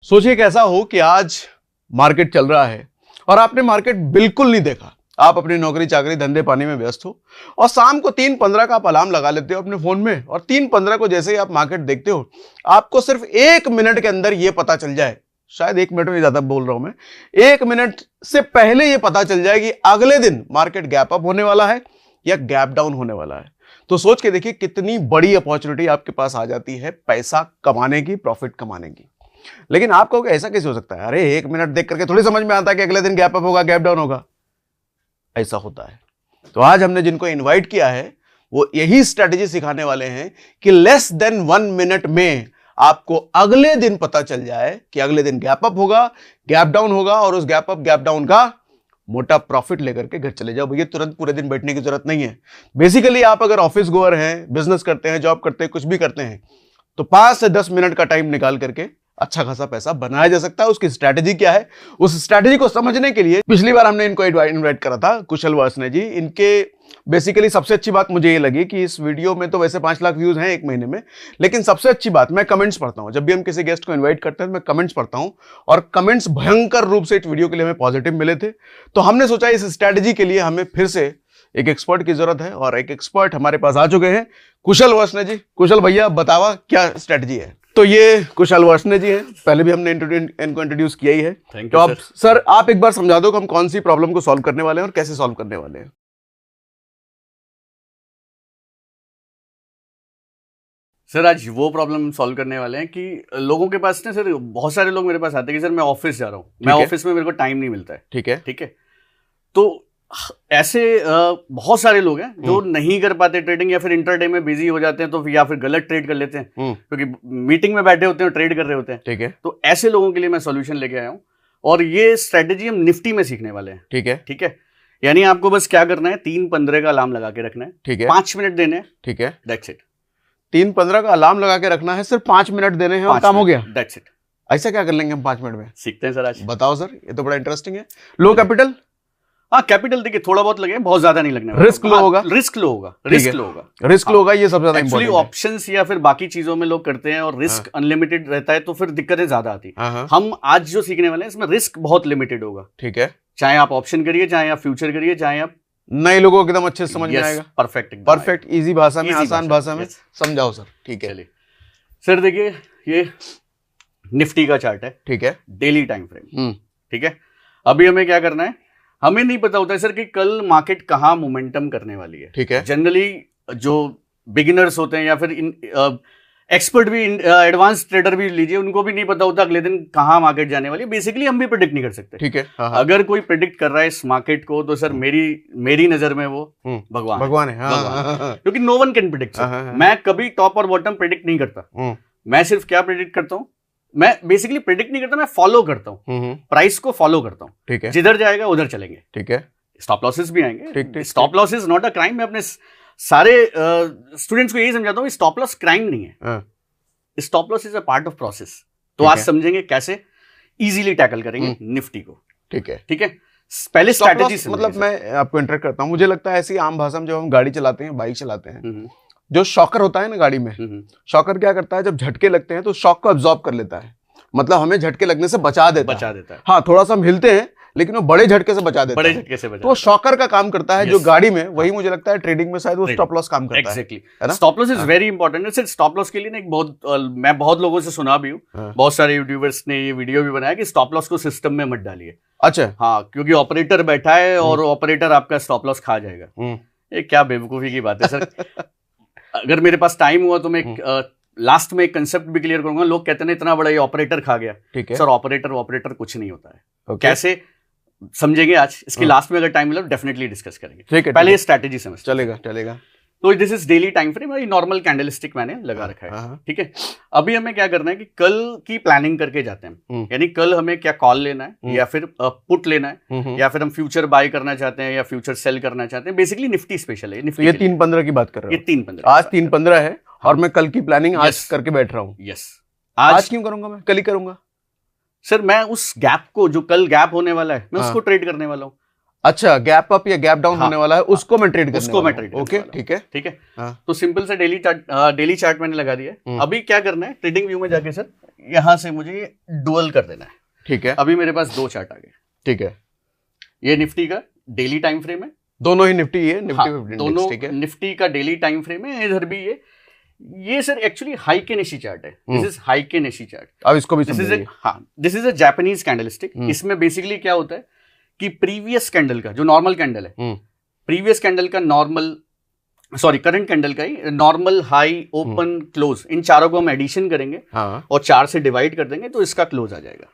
सोचिए कैसा हो कि आज मार्केट चल रहा है और आपने मार्केट बिल्कुल नहीं देखा। आप अपनी नौकरी चाकरी धंधे पानी में व्यस्त हो और शाम को 3:15 का आप अलार्म लगा लेते हो अपने फोन में और 3:15 को जैसे ही आप मार्केट देखते हो आपको सिर्फ 1 मिनट के अंदर यह पता चल जाए, शायद 1 मिनट में ज्यादा बोल रहा हूं मैं, 1 मिनट से पहले यह पता चल जाए कि अगले दिन मार्केट गैप अप होने वाला है या गैप डाउन होने वाला है। तो सोच के देखिए कितनी बड़ी अपॉर्चुनिटी आपके पास आ जाती है पैसा कमाने की, प्रॉफिट कमाने की। लेकिन आप कहोगे ऐसा कैसे हो सकता है? अरे 1 मिनट देख करके थोड़ी समझ में आता है कि अगले दिन गैप अप होगा, गैप डाउन होगा। ऐसा होता है। तो आज हमने जिनको इनवाइट किया है वो यही स्ट्रेटेजी सिखाने वाले हैं कि लेस देन 1 मिनट में आपको अगले दिन पता चल जाए कि अगले दिन गैप अप होगा, गैप डाउन होगा और उस गैप अप गैप डाउन का मोटा प्रॉफिट लेकर के घर चले जाओ। भैया तुरंत पूरे दिन बैठने की जरूरत नहीं है। बेसिकली आप अगर ऑफिस गोअर हैं, बिजनेस करते हैं, जॉब करते हैं, कुछ भी करते हैं, तो 5 से 10 मिनट का टाइम निकाल करके अच्छा खासा पैसा बनाया जा सकता है। उसकी स्ट्रैटेजी क्या है, उस स्ट्रैटेजी को समझने के लिए पिछली बार हमने इनको इनवाइट करा था, कुशल वासने जी। इनके बेसिकली सबसे अच्छी बात मुझे ये लगी कि इस वीडियो में तो वैसे 5 लाख व्यूज हैं 1 महीने में, लेकिन सबसे अच्छी बात, मैं कमेंट्स पढ़ता हूं। जब भी हम किसी गेस्ट को इन्वाइट करते हैं मैं कमेंट्स पढ़ता हूं और कमेंट्स भयंकर रूप से इस वीडियो के लिए हमें पॉजिटिव मिले थे। तो हमने सोचा इस स्ट्रैटेजी के लिए हमें फिर से एक एक्सपर्ट की जरूरत है और एक एक्सपर्ट हमारे पास आ चुके हैं, कुशल वासने जी। कुशल भैया बतावा क्या स्ट्रैटेजी है? तो ये कुशल वासने जी हैं, पहले भी हमने इनको इंट्रोड्यूस किया ही है। तो आप सर आप एक बार समझा दो कि हम कौन सी प्रॉब्लम को सॉल्व करने वाले हैं और कैसे सॉल्व करने वाले हैं। सर आज वो प्रॉब्लम सॉल्व करने वाले हैं कि लोगों के पास ना सर, बहुत सारे लोग मेरे पास आते हैं कि सर मैं ऑफिस जा रहा हूँ, मैं ऑफिस में मेरे को टाइम नहीं मिलता है। ठीक है। तो ऐसे बहुत सारे लोग हैं जो नहीं कर पाते ट्रेडिंग, या फिर इंटरडे में बिजी हो जाते हैं, तो या फिर गलत ट्रेड कर लेते हैं क्योंकि मीटिंग में बैठे होते हैं, ट्रेड कर रहे होते हैं। ठीक है। तो ऐसे लोगों के लिए मैं सॉल्यूशन लेके आया हूँ और ये स्ट्रेटेजी हम निफ्टी में सीखने वाले हैं। ठीक है। यानी आपको बस क्या करना है, 3:15 का अलार्म लगा के रखना है। ठीक है। 5 मिनट देने हैं। ठीक है, दैट्स इट। 3:15 का अलार्म लगा के रखना है, सिर्फ 5 मिनट देने हैं और काम हो गया। That's it. ऐसा क्या कर लेंगे हम 5 मिनट में? सीखते हैं सर आज। बताओ सर, ये तो बड़ा इंटरेस्टिंग है। लो कैपिटल? हाँ, कैपिटल देखिए थोड़ा बहुत लगे, बहुत ज्यादा नहीं लगने। रिस्क लो होगा, रिस्क लो होगा, रिस्क लो होगा, रिस्क लो होगा, ये सबसे ज्यादा एक्चुअली ऑप्शंस या फिर बाकी चीजों में लोग करते हैं और रिस्क अनलिमिटेड रहता है तो फिर दिक्कतें ज्यादा आती है। हम आज जो सीखने वाले हैं इसमें रिस्क बहुत लिमिटेड होगा। ठीक है। चाहे आप ऑप्शन करिए, चाहे आप फ्यूचर करिए, चाहे आप नए लोगों को एकदम अच्छे से समझ में आएगा। परफेक्ट इजी भाषा में, आसान भाषा में समझाओ सर। ठीक है। चलिए सर, देखिए ये निफ्टी का चार्ट है। ठीक है। Daily time frame. ठीक है। अभी हमें क्या करना है, हमें नहीं पता होता है सर कि कल मार्केट कहाँ मोमेंटम करने वाली है। ठीक है। जनरली जो बिगिनर्स होते हैं या फिर एक्सपर्ट भी, एडवांस ट्रेडर भी लीजिए, उनको भी नहीं पता होता अगले दिन कहाँ मार्केट जाने वाली है। बेसिकली हम भी प्रेडिक्ट नहीं कर सकते। ठीक है। अगर कोई प्रेडिक्ट कर रहा है इस मार्केट को तो सर मेरी नजर में वो भगवान है। क्योंकि नो वन कैन प्रेडिक्ट। मैं कभी टॉप और बॉटम प्रेडिक्ट नहीं करता। मैं सिर्फ क्या प्रेडिक्ट करता हूँ, मैं बेसिकली प्रेडिक्ट नहीं करता, मैं फॉलो करता हूँ, प्राइस को फॉलो करता हूँ। ठीक है। जिधर जाएगा उधर चलेंगे। ठीक है। स्टॉप लॉसेस भी आएंगे। Stop loss is not a crime. मैं अपने सारे स्टूडेंट्स को यही समझाता हूँ, स्टॉप लॉस क्राइम नहीं है, stop loss is a part of process. तो आज समझेंगे कैसे इजीली टैकल करेंगे निफ्टी को। ठीक है। ठीक है। पहले स्ट्रैटेजी, मतलब मैं आपको इंटरेक्ट करता हूँ, मुझे लगता है ऐसी आम भाषा में जब हम गाड़ी चलाते हैं, बाइक चलाते हैं, जो शॉकर होता है ना गाड़ी में, शॉकर क्या करता है, जब झटके लगते हैं तो शॉक को अब्सॉर्ब कर लेता है, मतलब हमें झटके लगने से बचा देता है। हाँ, थोड़ा सा हम हिलते हैं लेकिन वो बड़े झटके से बचा देता है। तो शॉकर का काम करता है जो गाड़ी में, वही मुझे लगता है ट्रेडिंग में शायद वो स्टॉप लॉस काम करता है। Exactly. Stop loss is very important. सिर्फ स्टॉप लॉस के लिए ना मैं बहुत लोगों से सुना भी हूँ, बहुत सारे यूट्यूबर्स ने ये वीडियो भी बनाया कि स्टॉप लॉस को सिस्टम में मत डालिए। अच्छा। हाँ, क्योंकि ऑपरेटर बैठा है और ऑपरेटर आपका स्टॉप लॉस खा जाएगा। ये क्या बेवकूफी की बात है सर। अगर मेरे पास टाइम हुआ तो मैं लास्ट में एक कंसेप्ट भी क्लियर करूंगा। लोग कहते हैं इतना बड़ा ये ऑपरेटर खा गया। ठीक है। सर ऑपरेटर कुछ नहीं होता है। कैसे समझेंगे आज, इसके लास्ट में अगर टाइम मिला डेफिनेटली डिस्कस करेंगे। ठीक है। पहले स्ट्रैटेजी समझ। चलेगा। तो this is daily time frame, normal candlestick मैंने लगा रखा है। ठीक है। अभी हमें क्या करना है कि कल की प्लानिंग करके जाते हैं। यानी कल हमें क्या कॉल लेना है या फिर पुट लेना है या फिर हम फ्यूचर बाय करना चाहते हैं या फ्यूचर सेल करना चाहते हैं। बेसिकली निफ्टी स्पेशल है। ये 3:15 की बात कर रहे हैं। ये 3:15 आज 3:15 है और मैं कल की प्लानिंग आज करके बैठ रहा हूँ। यस। आज क्यों करूंगा? मैं कल ही करूंगा सर। मैं उस गैप को, जो कल गैप होने वाला है, मैं उसको ट्रेड करने वाला हूँ। अच्छा, गैप अप या गैप डाउन होने वाला है, उसको मैं ट्रेड ओके, ठीक है। ठीक है। तो सिंपल से डेली चार्ट मैंने लगा दिया है। अभी क्या करना है, ट्रेडिंग व्यू में जाके सर यहां से मुझे डुअल कर देना है। ठीक है, अभी मेरे पास 2 चार्ट आ गए। ठीक है, ये निफ्टी का डेली टाइम फ्रेम है, दोनों ही निफ्टी है, निफ्टी हाँ, 50 दोनों ठीक है। निफ्टी का डेली टाइम फ्रेम है। इधर भी ये सर एक्चुअली हाइकेनेशी चार्ट है। This is heikin ashi chart. अब इसको भी दिस इज समझिए। हाँ, this is a Japanese candlestick. इसमें बेसिकली क्या होता है कि प्रीवियस कैंडल का जो नॉर्मल कैंडल है, प्रीवियस कैंडल का नॉर्मल, सॉरी करंट कैंडल का ही नॉर्मल, हाई, ओपन, क्लोज, इन चारों को हम एडिशन करेंगे, हाँ, और 4 से डिवाइड कर देंगे तो इसका क्लोज आ जाएगा,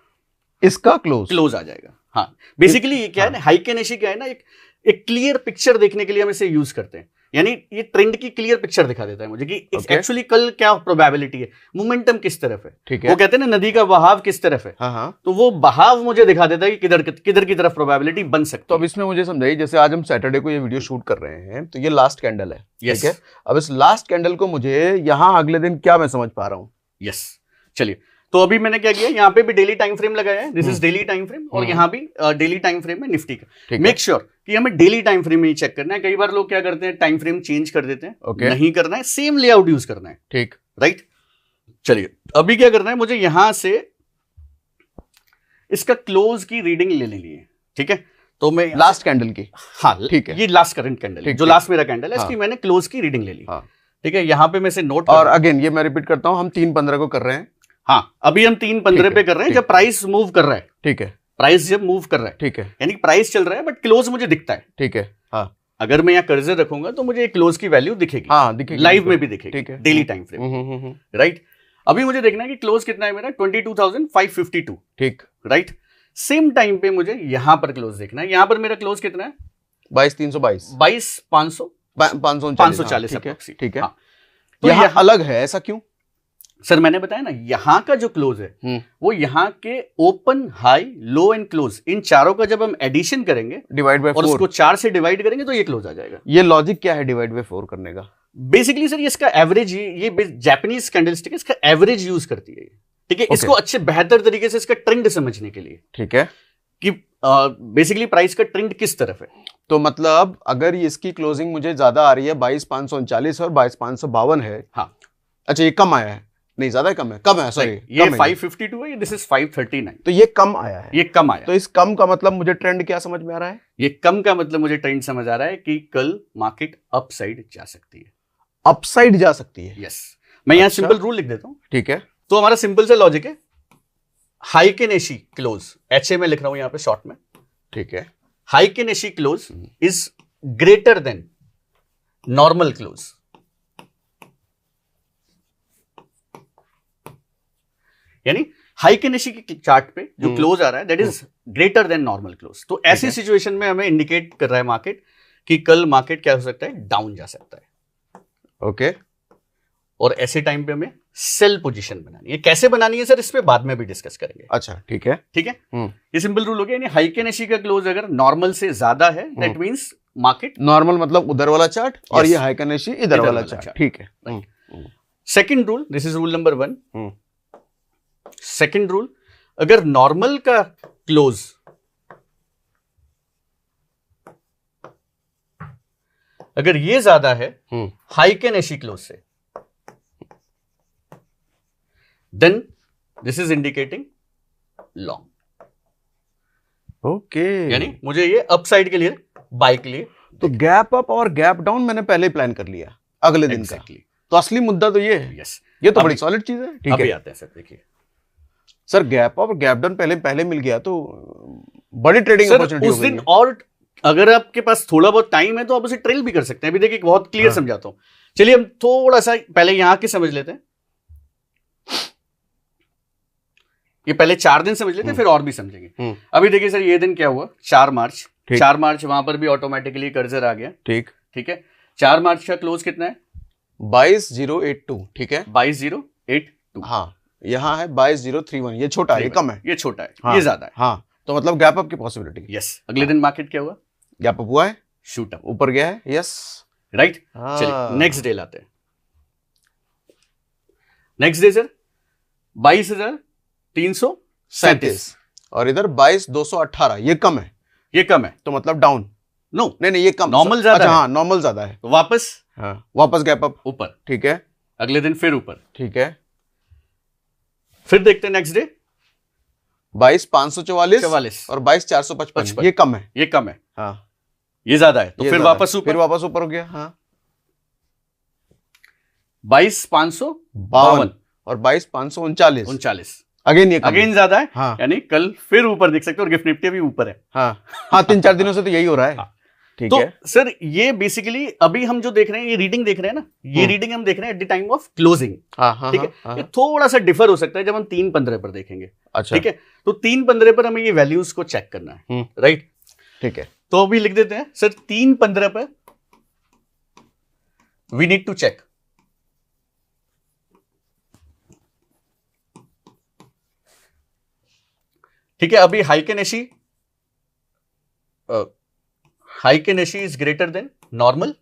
इसका क्लोज आ जाएगा। हाँ, बेसिकली ये क्या है ना, हाइकेनेशी क्या है ना, एक क्लियर पिक्चर देखने के लिए हम इसे यूज करते हैं। यानी ये ट्रेंड की क्लियर पिक्चर दिखा देता है मुझे कि एक्चुअली कल क्या प्रोबेबिलिटी है, मोमेंटम किस तरफ है। ठीक है, वो कहते हैं ना नदी का बहाव किस तरफ है, हाँ, तो वो बहाव मुझे दिखा देता है कि किधर की तरफ प्रोबेबिलिटी बन सकती है। तो अब इसमें मुझे समझाइए, जैसे आज हम सैटरडे को ये वीडियो शूट कर रहे हैं, तो ये लास्ट कैंडल है, Yes. ठीक है। अब इस लास्ट कैंडल को मुझे यहाँ अगले दिन क्या मैं समझ पा रहा हूँ? यस, चलिए, तो अभी मैंने क्या किया, यहाँ पे भी डेली टाइम फ्रेम लगाया है, this is daily time frame, और यहाँ भी डेली टाइम फ्रेम है निफ्टी का। मेक श्योर कि हमें डेली टाइम फ्रेम में ही चेक करना है। कई बार लोग क्या करते हैं, टाइम फ्रेम चेंज कर देते हैं, नहीं करना है, सेम लेआउट यूज करना है, ठीक, राइट। चलिए, अभी क्या करना है, मुझे यहां से इसका क्लोज की रीडिंग ले लेनी है, ठीक है। तो मैं लास्ट कैंडल की, हाँ, ठीक है, ये लास्ट करंट कैंडल है, जो लास्ट मेरा कैंडल है, इसकी मैंने क्लोज की रीडिंग ले ली, ठीक है। यहाँ पे मैं से नोट, और अगेन ये मैं रिपीट करता हूँ, हम 3:15 को कर रहे हैं। हाँ, अभी हम 3:15 पे कर रहे हैं, जब प्राइस मूव कर रहा है, ठीक है, प्राइस जब मूव कर रहा है, ठीक है, यानी प्राइस चल रहा है बट क्लोज मुझे दिखता है, ठीक है, हाँ, अगर मैं यहाँ कर्जर रखूंगा तो मुझे क्लोज की वैल्यू दिखेगी, हाँ, दिखेगी, लाइव में भी दिखेगी, ठीक है, डेली टाइम फ्रेम, राइट। अभी मुझे देखना है कि क्लोज कितना है मेरा, 22,552, ठीक, राइट। सेम टाइम पे मुझे यहां पर क्लोज देखना है, यहां पर मेरा क्लोज कितना है, 22,322, 22,540, ठीक है। तो यहाँ अलग है, ऐसा क्यों? सर मैंने बताया ना, यहां का जो क्लोज है वो यहां के open, high, low and close, इन चारों का जब हम एडिशन करेंगे, डिवाइड बाय 4, और उसको 4 से डिवाइड करेंगे तो ये क्लोज आ जाएगा। ये लॉजिक क्या है डिवाइड बाय 4 करने का? बेसिकली सर ये इसका एवरेज, ये जापानीज कैंडलस्टिक इसका एवरेज यूज करती है, ठीक है। इसको अच्छे बेहतर तरीके से इसका ट्रेंड समझने के लिए, ठीक है, कि बेसिकली प्राइस का ट्रेंड किस तरफ है। तो मतलब अगर इसकी क्लोजिंग मुझे ज्यादा आ रही है, 22,539 और 22,552 है, हाँ, अच्छा ये कम आया है, नहीं ज्यादा कम है, सॉरी, ये 552 है, दिस इज 539, तो ये कम आया है, ये कम आया। तो इस कम का मतलब मुझे ट्रेंड क्या समझ में आ रहा है? ये कम का मतलब मुझे ट्रेंड समझ आ रहा है कि कल मार्केट अपसाइड जा सकती है, अपसाइड जा सकती है। यस, मैं यहाँ अच्छा। सिंपल रूल लिख देता हूं, ठीक है, तो हमारा सिंपल सा लॉजिक है, हाइकेनेशी क्लोज, HA में लिख रहा हूं यहाँ पे शॉर्ट में, ठीक है, हाइकेनेशी close is greater than normal close, यानी हाइकेनेशी की चार्ट पे जो क्लोज आ रहा है that is greater than normal close. तो ऐसी सिचुएशन में हमें इंडिकेट कर रहा है मार्केट कि कल मार्केट क्या हो सकता है, डाउन जा सकता है, ओके। और ऐसे टाइम पे हमें सेल पोजीशन बनानी है। कैसे बनानी है सर, इस पे बाद में भी डिस्कस करेंगे, अच्छा, ठीक है, ठीक है। ये सिंपल रूल हो गया, यानी हाइकेनेशी का क्लोज अगर नॉर्मल से ज्यादा है दैट मींस मार्केट, नॉर्मल मतलब उधर वाला चार्ट, और ये हाइकेनेशी इधर वाला चार्ट, ठीक है। Second rule, this is rule number 1। Second rule, अगर नॉर्मल का क्लोज अगर ये ज्यादा है हाइकेनेशी क्लोज से, then this is indicating long, okay, यानी मुझे ये अपसाइड के लिए, बाय के लिए, तो गैप अप और गैप डाउन मैंने पहले ही प्लान कर लिया अगले दिन का, तो असली मुद्दा तो ये है। यस, ये तो बड़ी सॉलिड चीज है, ठीक है। अभी आते हैं सर, देखिए सर गैप अप और गैप डाउन पहले मिल गया तो बड़ी ट्रेडिंग अपॉर्चुनिटी उस दिन, और अगर आपके पास थोड़ा बहुत टाइम है तो आप उसे ट्रेल भी कर सकते हैं। अभी देखिए बहुत क्लियर समझाता हूं, चलिए हम थोड़ा सा पहले यहां के समझ लेते हैं, ये पहले 4 दिन समझ लेते हैं फिर और भी समझेंगे। अभी देखिए सर, ये दिन क्या हुआ, 4 मार्च, 4 मार्च वहां पर भी ऑटोमेटिकली कर्जर आ गया, ठीक है। 4 मार्च का क्लोज कितना है, 22,082, ठीक है, 22,082, हाँ, यहाँ है 22,031, ये छोटा है, ये कम है, ये छोटा है, हाँ, ये ज्यादा है, हाँ, तो मतलब गैप अप की पॉसिबिलिटी। यस, अगले दिन मार्केट क्या हुआ, गैप अप हुआ है, शूट अप, ऊपर गया है, यस, राइट। चलिए नेक्स्ट डे लाते हैं, नेक्स्ट डे सर 22,337, और इधर 22,218, ये कम है, ये कम है, तो मतलब डाउन, नो नहीं ये कम, नॉर्मल ज्यादा है, हाँ नॉर्मल ज्यादा है, तो वापस, हाँ वापस गैप अप ऊपर, ठीक है, अगले दिन फिर ऊपर, ठीक है, फिर देखते हैं नेक्स्ट डे 22,544 44 और 22,455, ये कम है। ये कम है, हाँ, ये ज्यादा है, तो ये फिर ज्यादा वापस है। ऊपर फिर वापस ऊपर हो गया। हाँ, 22,552 और 22,539, 39, अगेन ये कम है। अगेन ज्यादा है। हाँ यानी कल फिर ऊपर देख सकते हो, और गिफ्ट निफ्टी भी ऊपर है। हाँ हाँ, 3-4 दिनों से तो यही हो रहा है। हाँ। ठीक तो है। सर ये बेसिकली अभी हम जो देख रहे हैं, ये रीडिंग देख रहे हैं ना, ये रीडिंग हम देख रहे हैं at the time of closing. हाँ हाँ ठीक है, हाँ, ये हाँ, थोड़ा सा डिफर हो सकता है जब हम 3.15 पर देखेंगे। अच्छा ठीक है, तो 3.15 पर हमें ये वैल्यूज को चेक करना है, राइट। ठीक है। तो अभी लिख देते हैं सर 3.15 पर वी नीड टू चेक। ठीक है, अभी heikin ashi is greater than normal,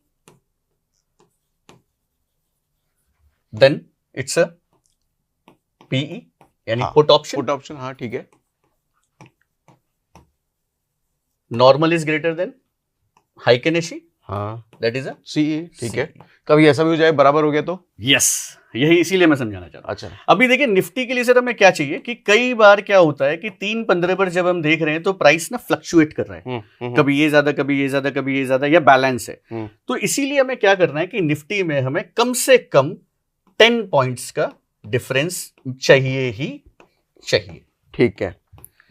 then it's a PE यानी हाँ, पुट ऑप्शन। पुट ऑप्शन, हाँ ठीक है। Normal is greater than heikin ashi, हाँ, दैट इज अ सीई। ठीक है। कभी ऐसा भी हो जाए बराबर हो गया तो? यस, यही इसीलिए मैं समझाना चाह रहा हूं। अच्छा, अभी देखिए निफ्टी के लिए सर हमें क्या चाहिए कि कई बार क्या होता है कि 3.15 पर जब हम देख रहे हैं तो प्राइस ना फ्लक्चुएट कर रहा है, कभी ये ज्यादा, कभी ये ज्यादा, कभी ये ज्यादा, या बैलेंस है। तो इसीलिए हमें क्या करना है कि निफ्टी में हमें कम से कम 10 पॉइंट्स का डिफरेंस चाहिए ही चाहिए। ठीक है।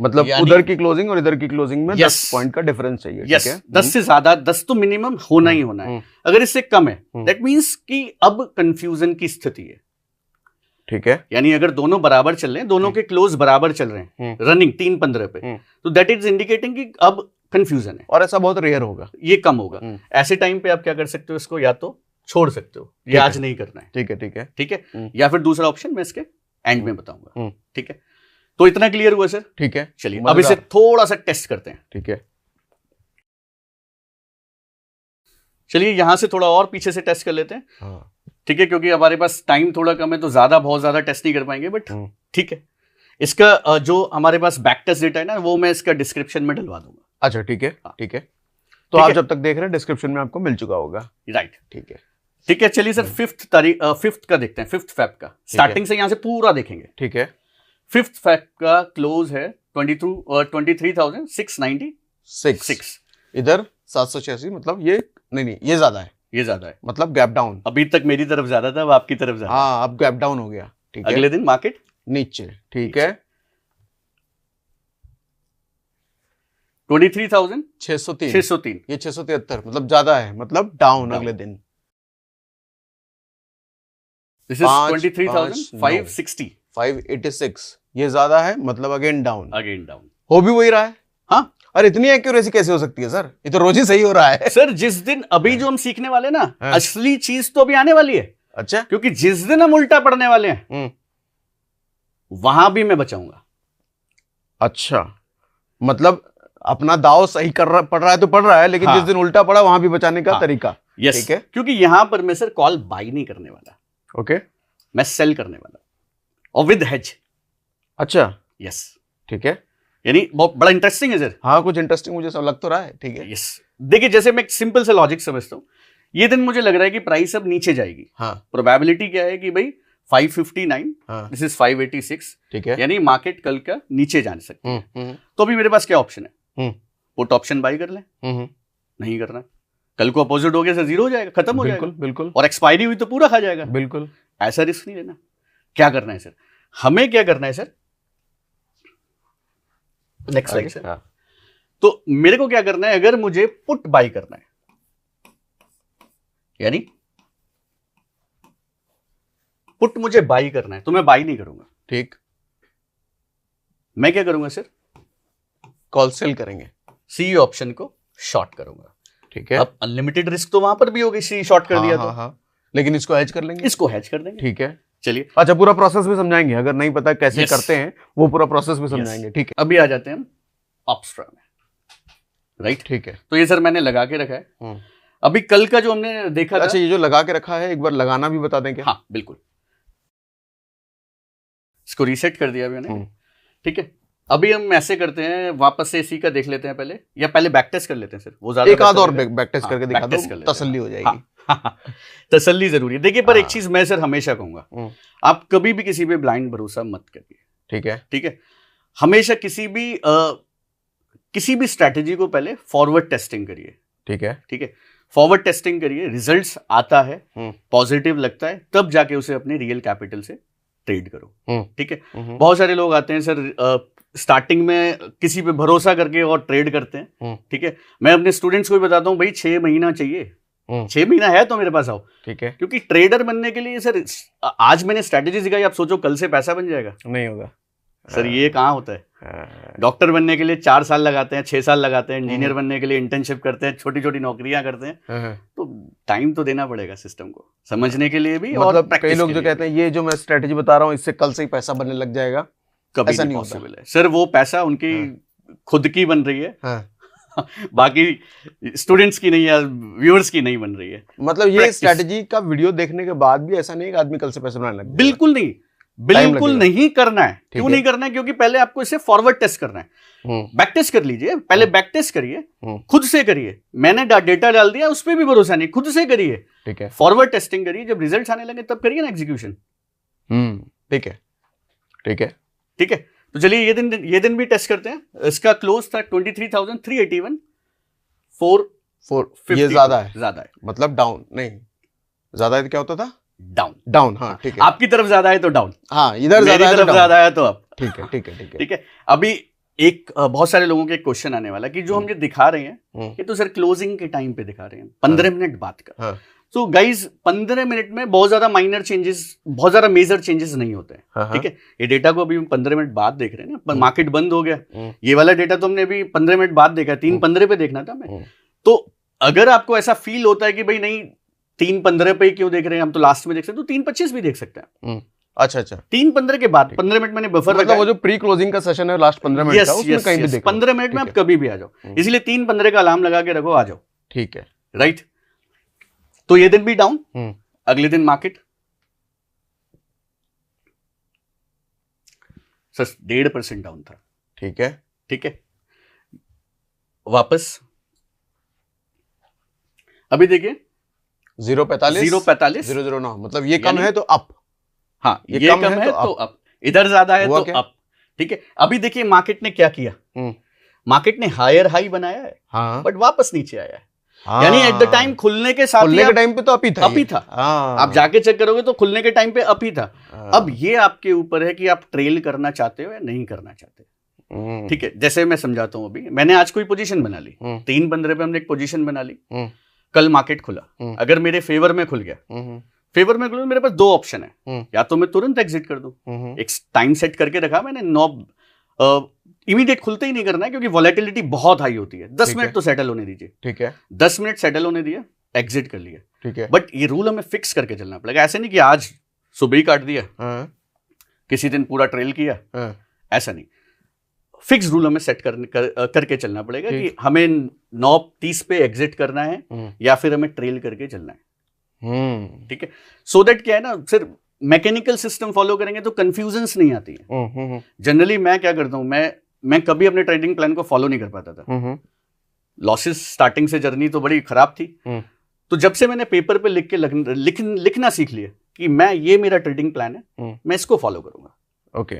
मतलब यानी- उधर की क्लोजिंग और इधर की क्लोजिंग में Yes. 10 पॉइंट का डिफरेंस चाहिए। यस, ठीक है। 10 से ज्यादा, 10 तो मिनिमम होना ही होना है। अगर इससे कम है दैट मींस कि अब कंफ्यूजन की स्थिति है। ठीक है। यानी अगर दोनों बराबर चल रहे हैं, दोनों के क्लोज बराबर चल रहे हैं रनिंग 3.15 पे, तो दैट इज इंडिकेटिंग कि अब कंफ्यूजन है और ऐसा बहुत रेयर होगा। ये कम होगा। ऐसे टाइम पे आप क्या कर सकते हो, इसको या तो छोड़ सकते हो, ये आज नहीं करना है। ठीक है। ठीक है। ठीक है, या फिर दूसरा ऑप्शन मैं इसके एंड में बताऊंगा। ठीक है, तो इतना क्लियर हुआ सर? ठीक है। चलिए अब इसे थोड़ा सा टेस्ट करते हैं। ठीक है। चलिए यहां से थोड़ा और पीछे से टेस्ट कर लेते हैं। हाँ। ठीक है, क्योंकि हमारे पास टाइम थोड़ा कम है तो बहुत ज्यादा टेस्ट नहीं कर पाएंगे, बट ठीक है। इसका जो हमारे पास बैक टेस्ट डेटा है ना, वो मैं इसका डिस्क्रिप्शन में डलवा दूंगा। अच्छा ठीक है। ठीक है, तो आप जब तक देख रहे हैं डिस्क्रिप्शन में आपको मिल चुका होगा। राइट, ठीक है। ठीक है। चलिए सर 5th का देखते हैं, 5th फेब का स्टार्टिंग से यहां से पूरा देखेंगे। ठीक है। 5th फेब का क्लोज है 23,696। इधर 786, मतलब ये नहीं, ये ज्यादा है, ये ज्यादा है, मतलब गैप डाउन। अभी तक मेरी तरफ ज्यादा था, अब आपकी तरफ ज्यादा। हाँ, अब गैप डाउन हो गया। ठीक है। अगले दिन मार्केट नीचे। ठीक है। 23,603, ये 673, मतलब ज्यादा है, मतलब डाउन अगले दिन। दिस इज 23,560, 586, ये ज्यादा है, मतलब अगेन डाउन। Again down. हो भी वही रहा है। हाँ, अरे इतनी एक्यूरेसी कैसे हो सकती है सर? ये तो रोज ही सही हो रहा है। सर जिस दिन अभी जो हम सीखने वाले ना, हाँ। असली चीज तो अभी आने वाली है। अच्छा। क्योंकि जिस दिन हम उल्टा पड़ने वाले हैं वहां भी मैं बचाऊंगा। अच्छा, मतलब अपना दाव सही पड़ रहा है तो पड़ रहा है, लेकिन हाँ। जिस दिन उल्टा पड़ा वहां भी बचाने का तरीका। यस, ठीक है। क्योंकि यहां पर मैं सर कॉल बाई नहीं करने वाला, ओके, मैं सेल करने वाला, और विद हेज। अच्छा, यस, ठीक है। यानी बहुत बड़ा इंटरेस्टिंग है सर। हाँ, कुछ इंटरेस्टिंग मुझे सब लग तो रहा है। ठीक है। यस, देखिए जैसे मैं एक सिंपल सा लॉजिक समझता हूं, ये दिन मुझे लग रहा है कि प्राइस अब नीचे जाएगी। हाँ। प्रोबेबिलिटी क्या है कि भाई 559, हाँ। This is 586। ठीक है। यानी मार्केट कल का नीचे जा सकती है। तो अभी मेरे पास क्या ऑप्शन है? पुट ऑप्शन बाई कर लें, नहीं करना, कल को अपोजिट हो गया सर, जीरो हो जाएगा, खत्म हो जाएगा। बिल्कुल। और एक्सपायरी हुई तो पूरा खा जाएगा। बिल्कुल। ऐसा रिस्क नहीं लेना। क्या करना है सर? हमें क्या करना है सर? Next slide sir. हाँ। तो मेरे को क्या करना है, अगर मुझे पुट बाई करना है, यानी पुट मुझे बाई करना है, तो मैं बाई नहीं करूंगा। ठीक। मैं क्या करूंगा सर? कॉल सेल करेंगे, सी ऑप्शन को शॉर्ट करूंगा। ठीक है। अब अनलिमिटेड रिस्क तो वहां पर भी होगी, सी शॉर्ट कर दिया तो। हाँ, लेकिन इसको हेज कर लेंगे। इसको हेज कर देंगे। ठीक है। चलिए, अच्छा, पूरा प्रोसेस भी समझाएंगे, अगर नहीं पता कैसे Yes. करते हैं वो पूरा प्रोसेस भी समझाएंगे। ठीक है। अभी आ जाते हैं हम ऑप्स्ट्रा में, राइट? ठीक है। तो ये सर मैंने लगा के रखा है। अभी कल का जो हमने देखा था, अच्छा, ये जो लगा के रखा है एक बार लगाना भी बता दें क्या? हाँ बिल्कुल, इसको रीसेट कर दिया अभी मैंने। ठीक है, अभी हम ऐसे करते हैं, वापस से C का देख लेते हैं पहले, या पहले बैक टेस्ट कर लेते हैं सर, वो ज्यादा एक आध और बेहतर बैक टेस्ट हाँ, करके दिखा back दो, test कर लेते हैं। तसल्ली हो जाएगी। हाँ, तसल्ली जरूरी है। देखिए पर एक हाँ। चीज मैं सर हमेशा कहूंगा, आप कभी भी किसी पे ब्लाइंड भरोसा मत करिए। ठीक है। ठीक है, हमेशा किसी भी स्ट्रैटेजी को पहले फॉरवर्ड टेस्टिंग करिए। ठीक है। ठीक है, फॉरवर्ड टेस्टिंग करिए, रिजल्ट्स आता है, पॉजिटिव लगता है, तब जाके उसे अपने रियल कैपिटल से ट्रेड करो। ठीक है, बहुत सारे लोग आते हैं सर स्टार्टिंग में किसी पे भरोसा करके और ट्रेड करते हैं। ठीक है, मैं अपने स्टूडेंट्स को भी बताता हूँ भाई 6 महीना चाहिए, 6 महीना है तो मेरे पास आओ। ठीक है। क्योंकि ट्रेडर बनने के लिए सर आज मैंने स्ट्रैटेजी सिखाई, आप सोचो कल से पैसा बन जाएगा? नहीं होगा सर, ये कहाँ होता है। डॉक्टर बनने के लिए 4 साल लगाते हैं, 6 साल लगाते हैं, इंजीनियर बनने के लिए इंटर्नशिप करते हैं, छोटी छोटी नौकरियां करते हैं, तो टाइम तो देना पड़ेगा सिस्टम को समझने के लिए भी। और मतलब कई लोग जो कहते हैं ये जो मैं स्ट्रेटेजी बता रहा हूँ इससे कल से ही पैसा बनने लग जाएगा, कभी नहीं पॉसिबल है सर। वो पैसा उनकी खुद की बन रही है, बाकी स्टूडेंट्स की नहीं या व्यूअर्स की नहीं बन रही है। मतलब ये स्ट्रेटेजी का वीडियो देखने के बाद भी ऐसा नहीं कि आदमी कल से पैसा बनाने लग जाएगा। बिल्कुल नहीं, बिल्कुल नहीं करना है। क्यों नहीं करना है? क्योंकि पहले आपको इसे फॉरवर्ड टेस्ट करना है। बैक टेस्ट कर लीजिए, पहले बैक टेस्ट करिए, खुद से करिए। मैंने डेटा डाल दिया, उस पर भी भरोसा नहीं, खुद से करिए। ठीक है, फॉरवर्ड टेस्टिंग करिए, जब रिजल्ट आने लगे तब करिए ना एग्जीक्यूशन। ठीक है। ठीक है। ठीक है, तो चलिए ये दिन भी टेस्ट करते हैं। इसका क्लोज था 23,381, 4 ये ज्यादा है, ज्यादा है मतलब डाउन नहीं, ज्यादा है तो क्या होता था? डाउन। हाँ ठीक है, आपकी तरफ ज्यादा है तो डाउन, हाँ इधर मेरी ज्यादा है तरफ तो ज्यादा है तो अप। ठीक है। ठीक है। ठीक है। ठीक है, अभी एक बहुत सारे लोगों के क्वेश्चन आने वाला कि जो हम ये दिखा रहे हैं ये तो सर क्लोजिंग के टाइम पे दिखा रहे हैं, 15 मिनट बाद का। तो गाइज 15 मिनट में बहुत ज्यादा माइनर चेंजेस, बहुत ज्यादा मेजर चेंजेस नहीं होते हैं। ठीक है, ये डेटा को अभी हम 15 मिनट बाद देख रहे हैं ना, मार्केट बंद हो गया, ये वाला डेटा तो हमने अभी 15 मिनट बाद देखा, 3:15 पे देखना था हमें। तो अगर आपको ऐसा फील होता है कि भाई नहीं 3:15 पे ही क्यों देख रहे हैं, हम तो लास्ट में देख सकते हैं, तो 3:25 भी देख सकते हैं। अच्छा, 3:15 के बाद 15 मिनट मैंने बफर मतलब वो जो प्री क्लोजिंग का सेशन है लास्ट 15 मिनट का, उसमें कहीं भी देख 15 मिनट में आप कभी भी आ जाओ, इसलिए 3:15 का अलार्म लगा के रखो, आ जाओ। ठीक है, राइट। तो ये दिन भी डाउन, अगले दिन मार्केट सर 1.5% डाउन था। ठीक है। ठीक है, वापस अभी देखिए 0.45 0.9, मतलब ये कम है तो अप। हाँ, ये कम है तो अप, इधर ज्यादा है तो अप। ठीक है, अभी देखिए मार्केट ने क्या किया, मार्केट ने हायर हाई बनाया है, हाँ, बट वापस नीचे आया है। यानी एट द टाइम खुलने के साथ, खुलने के टाइम पे तो अप ही था। आप जाके चेक करोगे तो खुलने के टाइम पे अप ही था। अब ये आपके ऊपर है कि आप ट्रेल करना चाहते हो या नहीं करना चाहते। ठीक है, जैसे मैं समझाता हूं, अभी मैंने आज कोई पोजीशन बना ली, 3:15 पे हमने एक पोजीशन बना ली, कल मार्केट खुला, अगर मेरे फेवर में खुल गया, मेरे पास 2 ऑप्शन है, या तो मैं तुरंत एग्जिट कर दूं, एक टाइम सेट करके रखा मैंने, इमीडिएट खुलते ही नहीं करना है क्योंकि वॉलेटिलिटी बहुत हाई होती है, 10 मिनट तो सेटल होने दीजिए। ठीक है, 10 मिनट सेटल होने दिया, एग्जिट कर लिया। ठीक है, बट ये रूल हमें फिक्स करके चलना पड़ेगा। ऐसे नहीं कि आज सुबह ही काट दिया, किसी दिन पूरा ट्रेल किया, ऐसा नहीं। फिक्स रूल हमें सेट करके चलना पड़ेगा कि हमें 9:30 पे एग्जिट करना है या फिर हमें ट्रेल करके चलना है। ठीक है, सो दैट क्या है ना, सिर्फ मैकेनिकल सिस्टम फॉलो करेंगे तो कंफ्यूजन्स नहीं आती है। जनरली मैं क्या करता हूं, मैं कभी अपने ट्रेडिंग प्लान को फॉलो नहीं कर पाता था। लॉसेस स्टार्टिंग से जर्नी तो बड़ी खराब थी, तो जब से मैंने पेपर पे लिख के लिखना सीख लिया कि मैं, ये मेरा ट्रेडिंग प्लान है, मैं इसको फॉलो करूंगा। ओके,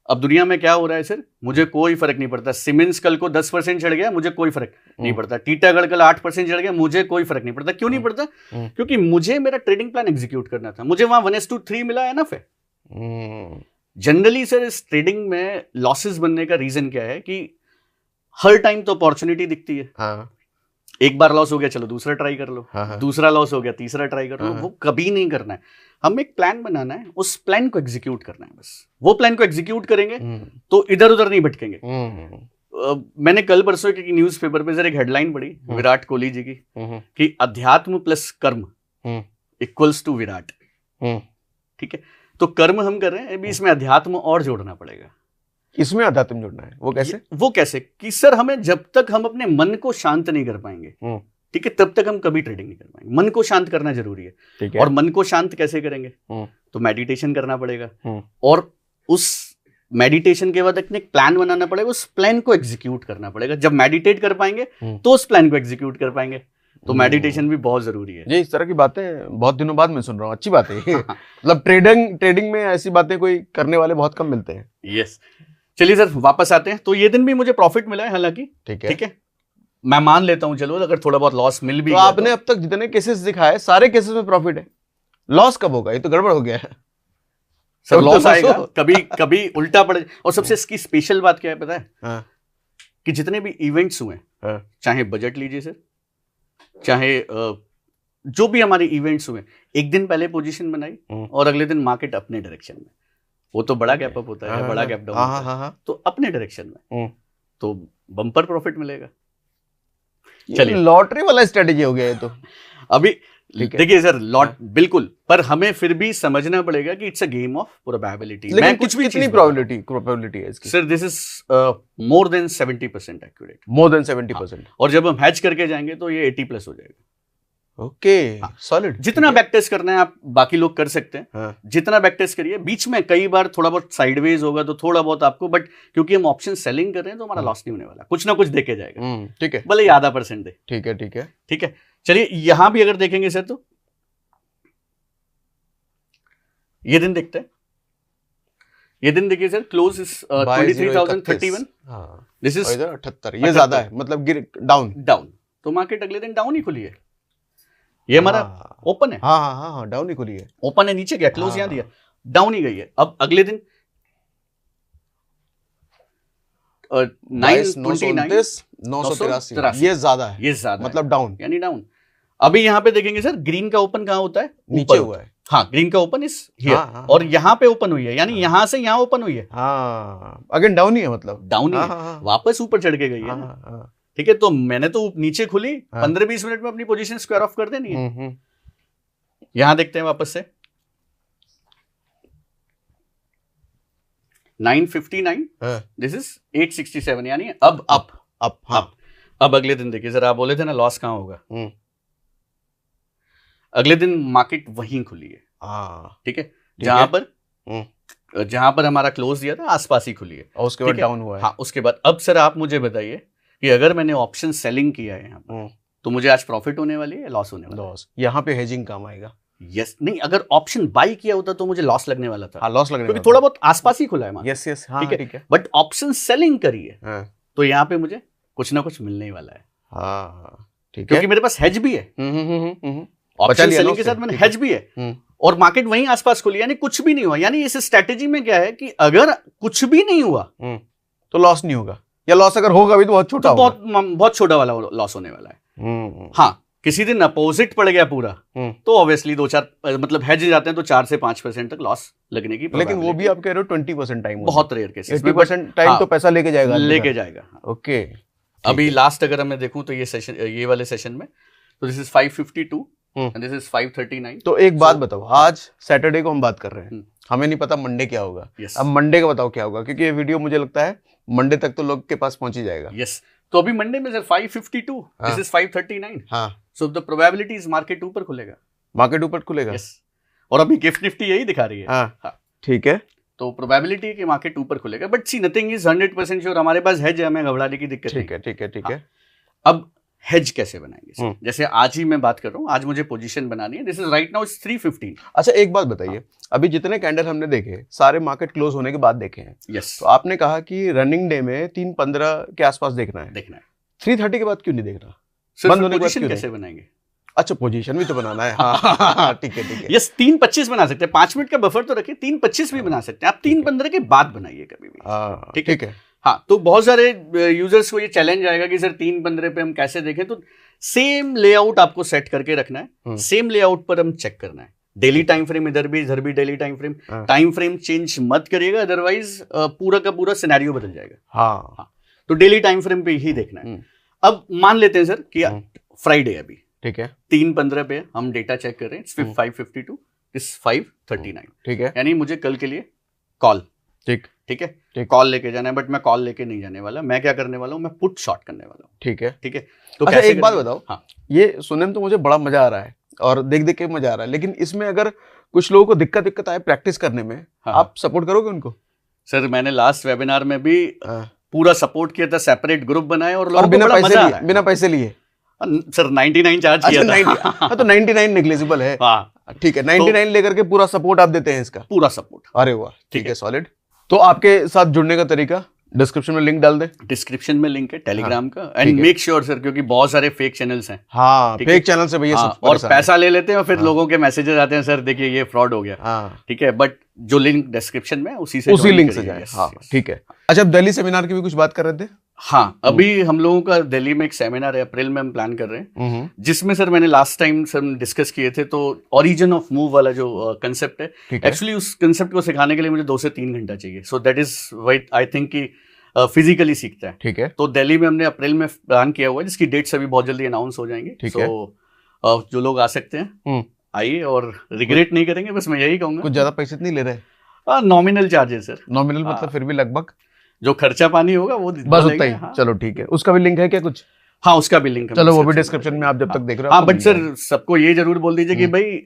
अब दुनिया में क्या हो रहा है सर, मुझे कोई फर्क नहीं पड़ता। सिमेंस कल को 10% चढ़ गया, मुझे कोई फर्क नहीं पड़ता। टीटागढ़ कल 8% चढ़ गया, मुझे कोई फर्क नहीं पड़ता। क्यों नहीं पड़ता? क्योंकि मुझे मेरा ट्रेडिंग प्लान एग्जीक्यूट करना था, मुझे वहां 1:3 मिला, एनफ है। जनरली सर इस ट्रेडिंग में लॉसेस बनने का रीजन क्या है कि हर टाइम तो अपॉर्चुनिटी दिखती है। हाँ। एक बार लॉस हो गया, चलो दूसरा ट्राई कर लो। हाँ। दूसरा लॉस हो गया, तीसरा ट्राई कर लो। वो कभी नहीं करना है। हमें एक प्लान बनाना है, उस प्लान को एग्जीक्यूट करना है बस। वो प्लान को एग्जीक्यूट करेंगे तो इधर उधर नहीं भटकेंगे। मैंने कल परसों की न्यूज़पेपर पे सर एक हेडलाइन पढ़ी विराट कोहली जी की कि अध्यात्म प्लस कर्म इक्वल्स टू विराट। ठीक है, तो कर्म हम कर रहे हैं, अभी इसमें अध्यात्म और जोड़ना पड़ेगा। इसमें अध्यात्म जोड़ना है, वो कैसे? कि सर हमें जब तक हम अपने मन को शांत नहीं कर पाएंगे, ठीक है, तब तक हम कभी ट्रेडिंग नहीं कर पाएंगे। मन को शांत करना जरूरी है। ठीक है, और मन को शांत कैसे करेंगे? तो मेडिटेशन करना पड़ेगा, और उस मेडिटेशन के बाद एक प्लान बनाना पड़ेगा, उस प्लान को एग्जीक्यूट करना पड़ेगा। जब मेडिटेट कर पाएंगे तो उस प्लान को एग्जीक्यूट कर पाएंगे। तो मेडिटेशन भी बहुत जरूरी है। ये इस तरह की बातें बहुत दिनों बाद मैं सुन रहा हूँ, अच्छी बात है ये। मतलब ट्रेडिंग में ऐसी बातें कोई करने वाले बहुत कम मिलते हैं। यस, चलिए सर वापस आते हैं। तो ये दिन भी मुझे प्रॉफिट मिला है हालांकि, ठीक है, मैं मान लेता हूँ, चलो अगर थोड़ा बहुत लॉस मिल भी तो गया आपने अब तक जितने केसेस दिखाए सारे केसेस में प्रॉफिट है, लॉस कब होगा? ये तो गड़बड़ हो गया है। सर लॉस आएगा, कभी कभी उल्टा पड़े। और सबसे इसकी स्पेशल बात क्या है पता है? हाँ। कि जितने भी इवेंट्स हुए, हाँ। चाहे बजट लीजिए सर, चाहे जो भी हमारे इवेंट्स हुए, एक दिन पहले पोजीशन बनाई और अगले दिन मार्केट अपने डायरेक्शन में, वो तो बड़ा गैप अप होता है, बड़ा गैप डाउन होता है, तो अपने डायरेक्शन में तो बम्पर प्रॉफिट मिलेगा। चलिए, लॉटरी वाला स्ट्रेटेजी हो गया ये तो। अभी देखिए सर, बिल्कुल, पर हमें फिर भी समझना पड़ेगा कि it's a game of probability. मैं कुछ भी कितनी प्रोबेबिलिटी है इसकी? Sir this is more than 70% accurate, more than 70%। और जब हम हैच करके जाएंगे तो ये 80+ हो जाएगा। Okay, solid. जितना बैक टेस्ट करना है आप बाकी लोग कर सकते हैं। हाँ। जितना बैक टेस्ट करिए, बीच में कई बार थोड़ा बहुत साइडवेज होगा तो थोड़ा बहुत आपको, बट क्योंकि हम ऑप्शन सेलिंग कर रहे हैं तो हमारा लॉस नहीं होने वाला, कुछ ना कुछ देके जाएगा। ठीक है, भले आधा % दे। ठीक है, ठीक है, ठीक है। चलिए यहां भी अगर देखेंगे सर, तो ये दिन देखते हैं। ये दिन देखिए sir, close is 23,031। This is 78। ये ज्यादा है, मतलब डाउन। तो मार्केट अगले दिन डाउन ही खुली है। ये हमारा ओपन है। हाँ, डाउन ही खुली है। ओपन है, नीचे गया, क्लोज यहां दिया, डाउन ही गई है। अब अगले दिन 929, ये ज्यादा है, ये ज्यादा मतलब डाउन, यानी डाउन। अभी यहाँ पे देखेंगे सर, ग्रीन का ओपन कहाँ होता है? नीचे हुआ है। हाँ, ग्रीन का ओपन इस हियर, और यहाँ पे ओपन हुई है, यानी यहाँ से यहाँ ओपन हुई है। अगेन डाउन ही है, मतलब डाउन ही है, वापस ऊपर चढ़ के गई है ना। ठीक है, तो मैंने तो नीचे खुली, 15-20 मिनट में अपनी पोजीशन स्क्वायर ऑफ कर देनी है। यहां देखते हैं वापस से 959, दिस इज 867, यानी अब अब अगले दिन देखिए सर, आप बोले थे ना लॉस कहां होगा, अगले दिन मार्केट वहीं खुली है। ठीक है, जहां पर हमारा क्लोज दिया था आसपास ही खुली है, और उसके बाद डाउन हुआ है। हाँ, उसके बाद अब सर आप मुझे बताइए कि अगर मैंने ऑप्शन सेलिंग किया है यहाँ पर, तो मुझे आज प्रॉफिट होने वाली है या लॉस होने वाला है? यहाँ पे हेजिंग काम आएगा। यस, नहीं, अगर ऑप्शन बाई किया होता तो मुझे लॉस लगने वाला था। लॉस लगने क्योंकि थोड़ा बहुत आसपास ही खुला है मार्केट। यस, ठीक है। बट ऑप्शन सेलिंग करी है, तो यहाँ पे मुझे कुछ ना कुछ मिलने ही वाला है। ठीक है, क्योंकि मेरे पास हेज भी है, ऑप्शन सेलिंग के साथ मैंने हेज भी है, और मार्केट वहीं आसपास खुली, यानी कुछ भी नहीं हुआ। यानी इस स्ट्रेटेजी में क्या है कि अगर कुछ भी नहीं हुआ तो लॉस नहीं होगा, या लॉस अगर होगा भी तो बहुत छोटा, बहुत छोटा वाला लॉस होने वाला है। हाँ, किसी दिन अपोजिट पड़ गया पूरा, तो ऑब्वियसली 2-4 मतलब हेज जाते हैं तो 4 से 5% तक लॉस लगने की। लेकिन वो भी आप कह रहे हो 20% टाइम, बहुत रेयर केसेस, 20% टाइम तो पैसा लेके जाएगा। ओके, अभी लास्ट अगर मैं देखूं तो ये सेशन, ये वाले सेशन में, तो this is 552 and this is 539। तो एक बात बताओ, आज सैटरडे को हम बात कर रहे हैं, हमें नहीं पता मंडे क्या होगा। अब मंडे का बताओ क्या होगा, क्योंकि ये वीडियो मुझे लगता है मंडे तक तो लोग के पास पहुंच ही जाएगा। यस, तो अभी मंडे में sir 552, this is 539। So the probability is market ऊपर खुलेगा, मार्केट ऊपर खुलेगा। यस, और अभी गिफ्ट निफ्टी यही दिखा रही है। ठीक है, तो प्रोबेबिलिटी है कि मार्केट ऊपर खुलेगा, but see nothing is 100% sure. हमारे पास हेज है, हमें घबराने की दिक्कत नहीं। ठीक है। अब हेज कैसे बनाएंगे? जैसे आज ही मैं बात कर रहा हूँ, आज मुझे पोजीशन बनानी है, this is right now is 315। अच्छा, एक बात बताइए, अभी जितने कैंडल हमने देखे सारे मार्केट क्लोज होने के बाद देखे हैं। यस, तो आपने कहा कि रनिंग डे में 3:15 के आसपास देखना है। 3:30 के बाद क्यों नहीं देखना? बंद होने के बाद कैसे बनाएंगे? अच्छा, पोजीशन भी तो बनाना है। ठीक है। यस, 3:25 बना सकते हैं, 5 मिनट का बफर तो रखिए, 3:25 भी बना सकते हैं आप। 3:15 के बाद बनाइए कभी भी। ठीक है। हाँ, तो बहुत सारे यूजर्स को ये चैलेंज आएगा कि सर 3:15 पे हम कैसे देखें, तो सेम लेआउट आपको सेट करके रखना है, सेम लेआउट पर हम चेक करना है। डेली टाइम फ्रेम इधर भी डेली टाइम फ्रेम चेंज मत करिएगा, अदरवाइज पूरा का पूरा सिनेरियो बदल जाएगा। हाँ, तो डेली टाइम फ्रेम पे ही देखना है। अब मान लेते हैं सर कि फ्राइडे अभी, ठीक है, 3:15 पे हम डेटा चेक कर रहे हैं, 552 इस 539। ठीक है, यानी मुझे कल के लिए कॉल, ठीक है, कॉल लेके जाना है, बट मैं कॉल लेके नहीं जाने वाला। मैं क्या करने वाला हूँ, मैं पुट शॉर्ट करने वाला हूँ। ठीक है। तो अच्छा, एक बात बताओ। हाँ, ये सुनने में तो मुझे बड़ा मजा आ रहा है और देख के मजा आ रहा है, लेकिन इसमें अगर कुछ लोगों को दिक्कत आए प्रैक्टिस करने में, आप सपोर्ट करोगे उनको? सर, मैंने लास्ट वेबिनार में भी पूरा सपोर्ट किया था, सेपरेट ग्रुप बनाए, और बिना पैसे लिए। सर 99 चार्ज अच्छा किया 90, था। हाँ तो 99 नेग्लिजिबल है। हाँ ठीक है, 99 लेकर के पूरा सपोर्ट आप देते हैं इसका? पूरा सपोर्ट। अरे वाह, ठीक है, सॉलिड। तो आपके साथ जुड़ने का तरीका डिस्क्रिप्शन में लिंक डाल दे। डिस्क्रिप्शन में लिंक है टेलीग्राम का। ठीक एंड है। मेक श्योर सर, क्योंकि बहुत सारे फेक चैनल्स हैं। हाँ, ठीक है। फेक चैनल से भैया हाँ, सब और परेशान पैसा ले लेते हैं और फिर हाँ। लोगों के मैसेजेस आते हैं, सर देखिए ये फ्रॉड हो गया। है। हाँ, ठीक है, बट जो लिंक डिस्क्रिप्शन में है, उसी से उसी join लिंक से करिए। जाए। Yes, हाँ, yes। ठीक है। अच्छा, अब दिल्ली सेमिनार की भी कुछ बात कर रहे थे? हाँ, अभी हम लोगों का दिल्ली में एक सेमिनार है, अप्रैल में हम प्लान कर रहे हैं, जिसमें सर मैंने लास्ट टाइम सर डिस्कस किए थे, तो ओरिजिन ऑफ मूव वाला जो कंसेप्ट है, ठीक है। एक्चुअली उस कंसेप्ट को सिखाने के लिए मुझे 2 से 3 घंटा चाहिए। So that is white I think कि फिजिकली सीखता है। ठीक है, तो दिल्ली में हमने अप्रैल में प्लान किया हुआ है, जिसकी डेट्स अभी बहुत जल्दी अनाउंस हो जाएंगी। ठीक है। सो जो लोग आ सकते हैं आइए, और रिग्रेट नहीं करेंगे, बस मैं यही कहूंगा। कुछ ज्यादा पैसे नहीं ले रहे? नॉमिनल चार्जेस सर, नॉमिनल मतलब फिर भी लगभग जो खर्चा पानी होगा वो बस उतना ही। हाँ। चलो ठीक है, उसका भी लिंक है क्या कुछ? हाँ, उसका भी लिंक है। चलो वो भी डिस्क्रिप्शन में आप जब तक देख रहे हो। हाँ, बट सर सबको ये जरूर बोल दीजिए कि भाई